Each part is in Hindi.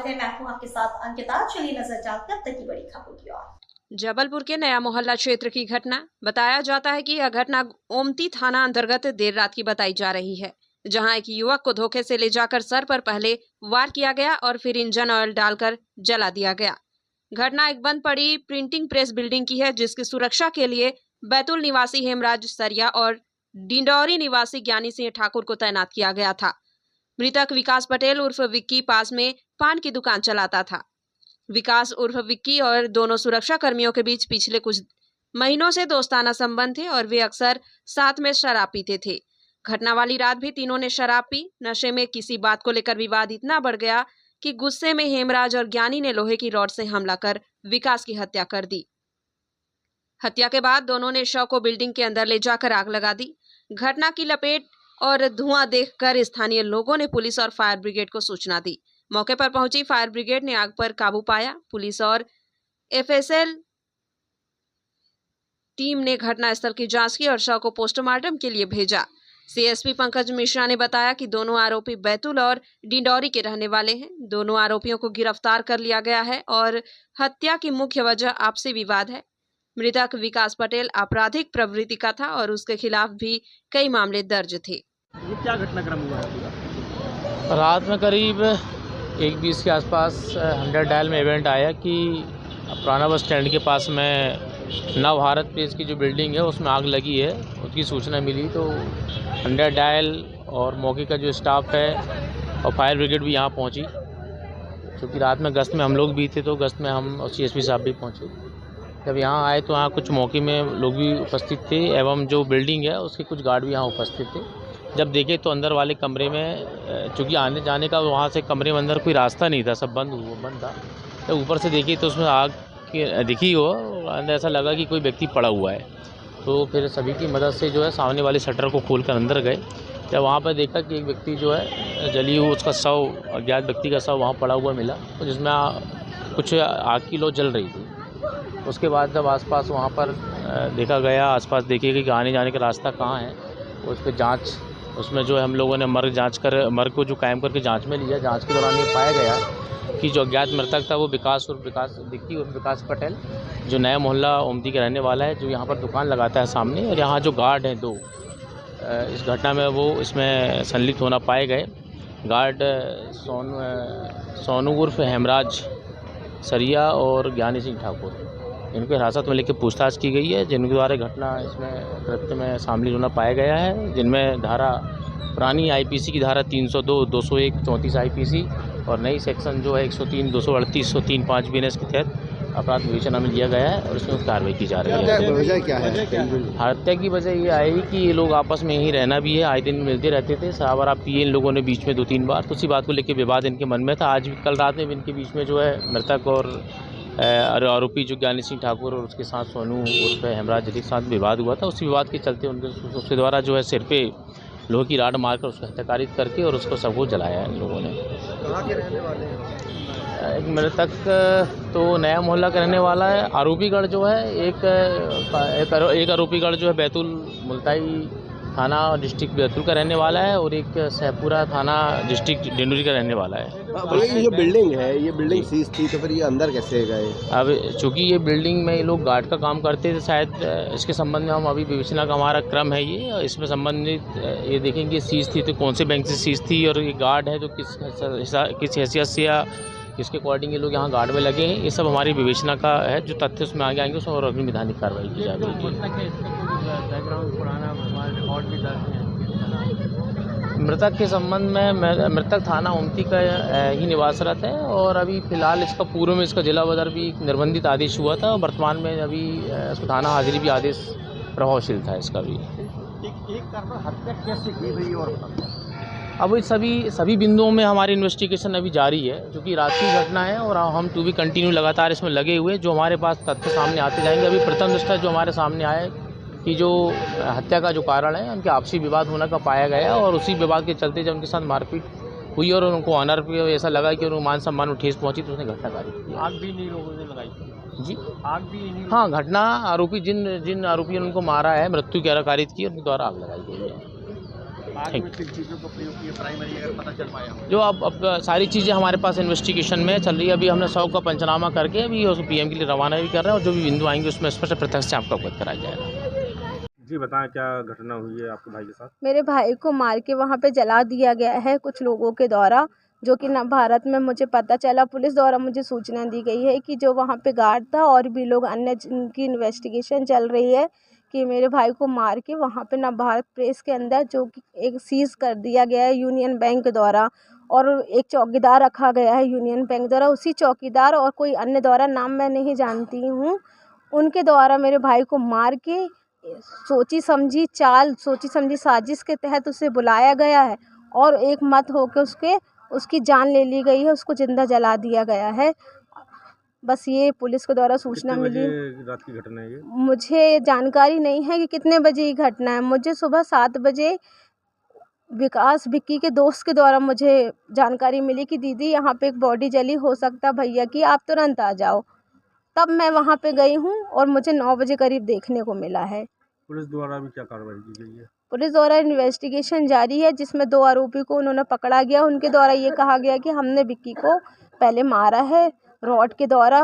स्वागत है, मैं हूं आपके साथ अंकिता। चलिए नजर डालते हैं अब तक की बड़ी खबरों की ओर। जबलपुर के नया मोहल्ला क्षेत्र की घटना। बताया जाता है कि यह घटना ओमती थाना अंतर्गत देर रात की बताई जा रही है, जहां एक युवक को धोखे से ले जाकर सर पर पहले वार किया गया और फिर इंजन ऑयल डालकर जला दिया गया। घटना एक बंद पड़ी प्रिंटिंग प्रेस बिल्डिंग की है, जिसकी सुरक्षा के लिए बैतूल निवासी हेमराज सरिया और डिंडौरी निवासी ज्ञानी सिंह ठाकुर को तैनात किया गया था। मृतक विकास पटेल उर्फ विक्की पास में पान की दुकान चलाता था। विकास उर्फ विक्की और दोनों सुरक्षा कर्मियों के बीच पिछले कुछ महीनों से दोस्ताना संबंध थे और वे अक्सर साथ में शराब पीते थे। घटना वाली रात भी तीनों ने शराब पी। नशे में किसी बात को लेकर विवाद इतना बढ़ गया कि गुस्से में हेमराज और ज्ञानी ने लोहे की रॉड से हमला कर विकास की हत्या कर दी। हत्या के बाद दोनों ने शव को बिल्डिंग के अंदर ले जाकर आग लगा दी। घटना की लपेट और धुआं देखकर स्थानीय लोगों ने पुलिस और फायर ब्रिगेड को सूचना दी। मौके पर पहुंची फायर ब्रिगेड ने आग पर काबू पाया। पुलिस और एफएसएल टीम ने घटनास्थल की जांच की और शव को पोस्टमार्टम के लिए भेजा। सीएसपी पंकज मिश्रा ने बताया कि दोनों आरोपी बैतूल और डिंडौरी के रहने वाले हैं। दोनों आरोपियों को गिरफ्तार कर लिया गया है और हत्या की मुख्य वजह आपसी विवाद है। मृतक विकास पटेल आपराधिक प्रवृत्ति का था और उसके खिलाफ भी कई मामले दर्ज थे। ये क्या घटनाक्रम हुआ है? रात में करीब 1:20 के आसपास 100 डायल में इवेंट आया कि पुराना बस स्टैंड के पास में नव भारत प्रेस की जो बिल्डिंग है उसमें आग लगी है। उसकी सूचना मिली तो 100 डायल और मौके का जो स्टाफ है और फायर ब्रिगेड भी यहाँ पहुँची। क्योंकि रात में गश्त में हम लोग भी थे तो गश्त में हम और सीएसपी साहब भी पहुँचे। जब यहाँ आए तो यहाँ कुछ मौके में लोग भी उपस्थित थे एवं जो बिल्डिंग है उसके कुछ गार्ड भी यहाँ उपस्थित थे। जब देखे तो अंदर वाले कमरे में चूँकि आने जाने का वहाँ से कमरे में अंदर कोई रास्ता नहीं था, सब बंद था। तो ऊपर से देखी तो उसमें आग दिखी हो, अंदर ऐसा लगा कि कोई व्यक्ति पड़ा हुआ है। तो फिर सभी की मदद से जो है सामने वाले शटर को खोलकर अंदर गए। जब वहाँ पर देखा कि एक व्यक्ति जो है जली हुई, उसका शव, अज्ञात व्यक्ति का शव वहाँ पड़ा हुआ मिला, तो जिसमें कुछ आग की लौ जल रही थी। उसके बाद जब आसपास वहाँ पर देखा गया, आसपास देखिए कि आने जाने का रास्ता कहाँ है, उस पर जाँच, उसमें जो है हम लोगों ने मर्ग को जो कायम करके जांच में लिया। जांच के दौरान ये पाया गया कि जो अज्ञात मृतक था वो विक्की और विकास पटेल जो नया मोहल्ला ओमती के रहने वाला है, जो यहाँ पर दुकान लगाता है सामने। और यहाँ जो गार्ड हैं 2 इस घटना में वो इसमें संलिप्त होना पाए गए। गार्ड सोनू उर्फ हेमराज सरिया और ज्ञानी सिंह ठाकुर, इनको हिरासत में लेकर पूछताछ की गई है, जिनके द्वारा घटना इसमें कृत्य में शामिल होना पाया गया है। जिनमें धारा पुरानी आईपीसी की धारा 302, 201, 34 आईपीसी और नई सेक्शन जो है 103, 238, 103, 5 बीएनएस के तहत अपराध विवेचना में लिया गया है और इसमें कार्रवाई की जा रही है। वजह क्या है? हत्या की वजह ये आई कि ये लोग आपस में ही रहना भी है, आए दिन मिलते रहते थे। शराब वराब पिए इन लोगों ने बीच में 2-3 बार, तो उसी बात को लेकर विवाद इनके मन में था। आज भी, कल रात में भी इनके बीच में जो है मृतक और आरोपी जो ज्ञानी सिंह ठाकुर और उसके साथ सोनू उर्फ हेमराज के साथ विवाद हुआ था। उसी विवाद के चलते उसके द्वारा जो है सिर पे लोहे की राड मारकर उसको हत्याकारित करके और उसको सबको जलाया इन लोगों ने। कहाँ के रहने वाले हैं? एक मृतक तो नया मोहल्ला का रहने वाला है। आरोपीगढ़ जो है एक आरोपीगढ़ जो है बैतूल मुल्ताई थाना डिस्ट्रिक्ट बैतूल का रहने वाला है और एक सहपुरा थाना डिस्ट्रिक्ट डिंडोरी का रहने वाला है। ये जो बिल्डिंग है, ये बिल्डिंग सीज थी तो फिर ये अंदर कैसे गए? अब चूँकि ये बिल्डिंग में ये लोग गार्ड का काम करते थे, शायद इसके संबंध में हम अभी विवेचना का हमारा क्रम है ये। इसमें संबंधित ये देखेंगे सीज थी तो कौन से बैंक से सीज थी और ये गार्ड है तो किस हैसियत से या किसके अकॉर्डिंग ये लोग यहाँ गार्ड में लगे हैं, ये सब हमारी विवेचना का है। जो तथ्य उसमें आगे आएंगे उसमें और अग्नि विधानिक कार्रवाई की जाएगी। मृतक के संबंध में मृतक थाना ओमती का ही निवासरत है और अभी फ़िलहाल इसका पूर्व में इसका जिला बदर भी निर्बंधित आदेश हुआ था और वर्तमान में अभी इसको थाना हाजिरी भी आदेश प्रभावशील था इसका भी। हत्या कैसे की गई और अब सभी बिंदुओं में हमारी इन्वेस्टिगेशन अभी जारी है, क्योंकि रात की घटना है और हम टू बी कंटिन्यू लगातार इसमें लगे हुए। जो हमारे पास तथ्य सामने आते जाएंगे। अभी प्रथम दृष्टया जो हमारे सामने आए कि जो हत्या का जो कारण है उनके आपसी विवाद होने का पाया गया और उसी विवाद के चलते जब उनके साथ मारपीट हुई और उनको ऑनर पे ऐसा लगा कि उनको मान सम्मान में ठेस पहुंची तो उसने घटना कारित की। आग भी नहीं लोगों ने लगाई जी, आग भी नहीं। हाँ, घटना आरोपी जिन आरोपियों ने उनको मारा है, मृत्यु की कारित की, उनके द्वारा आग लगाई गई है। आग में किन चीज़ों का प्रयोग किया प्राइमरी अगर पता चल पाया हो? जो अब सारी चीज़ें हमारे पास इन्वेस्टिगेशन में चल रही है। अभी हमने 100 का पंचनामा करके अभी उसको पीएम के लिए रवाना भी कर रहे हैं और जो भी बिंदु आएंगे उसमें स्पष्ट प्रत्यक्ष से आपको अवगत कराया जाएगा। जी बताएं क्या घटना हुई है आपके भाई के साथ? मेरे भाई को मार के वहाँ पे जला दिया गया है कुछ लोगों के द्वारा, जो कि न भारत में मुझे पता चला, पुलिस द्वारा मुझे सूचना दी गई है कि जो वहाँ पे गार्ड था और भी लोग अन्य जिनकी इन्वेस्टिगेशन चल रही है कि मेरे भाई को मार के वहाँ पे नवभारत प्रेस के अंदर जो कि एक सीज कर दिया गया है यूनियन बैंक द्वारा, और एक चौकीदार रखा गया है यूनियन बैंक द्वारा। उसी चौकीदार और कोई अन्य द्वारा, नाम मैं नहीं जानती हूँ, उनके द्वारा मेरे भाई को मार के सोची समझी साजिश के तहत उसे बुलाया गया है और एक मत होकर उसकी जान ले ली गई है, उसको जिंदा जला दिया गया है। बस ये पुलिस के द्वारा सूचना कितने मिली। बजे रात की घटना है ये? मुझे जानकारी नहीं है कि कितने बजे की घटना है। मुझे सुबह 7 बजे विकास विक्की के दोस्त के द्वारा मुझे जानकारी मिली कि दीदी यहाँ पे एक बॉडी जली, हो सकता भैया की आप तुरंत आ जाओ। तब मैं वहाँ पे गई हूँ और मुझे 9 बजे करीब देखने को मिला है। पुलिस द्वारा भी क्या कार्रवाई की गई है? पुलिस द्वारा इन्वेस्टिगेशन जारी है, जिसमें 2 आरोपी को उन्होंने पकड़ा गया। उनके द्वारा ये कहा गया कि हमने विक्की को पहले मारा है रॉड के द्वारा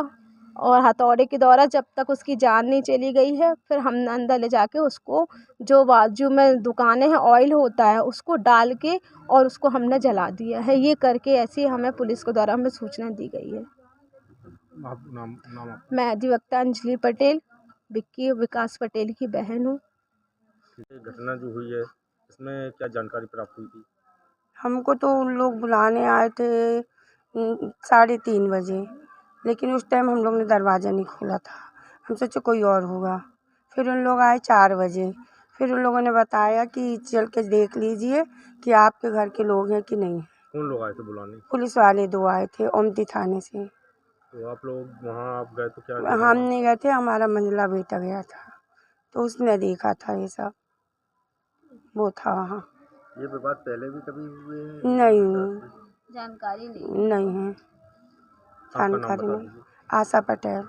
और हथौड़े के द्वारा, जब तक उसकी जान नहीं चली गई है। फिर हमने अंदर ले जाके उसको, जो बाजू में दुकानें हैं ऑयल होता है, उसको डाल के और उसको हमने जला दिया है। ये करके ऐसी हमें पुलिस के द्वारा हमें सूचना दी गई है। आप नाम आप? मैं अधिवक्ता अंजलि पटेल, विक्की विकास पटेल की बहन हूँ। घटना जो हुई है इसमें क्या जानकारी प्राप्त हुई थी? हमको तो उन लोग बुलाने आए थे 3:30 बजे, लेकिन उस टाइम हम लोग ने दरवाज़ा नहीं खोला था, हम सोचे कोई और होगा। फिर उन लोग आए 4 बजे, फिर उन लोगों ने बताया कि चल के देख लीजिए कि आपके घर के लोग हैं कि नहीं। कौन लोग आए थे बुलाने? पुलिस वाले 2 आए थे ओमती थाने से। तो आप लोग वहाँ आप गए तो क्या? हम नहीं गए थे, हमारा मंझला बेटा गया था, तो उसने देखा था ये सब, वो था वहाँ। ये विवाद पहले भी कभी हुए हैं? नहीं, जानकारी नहीं नहीं है, आपका नाम जानकारी बता नहीं। दीजिए। आशा पटेल।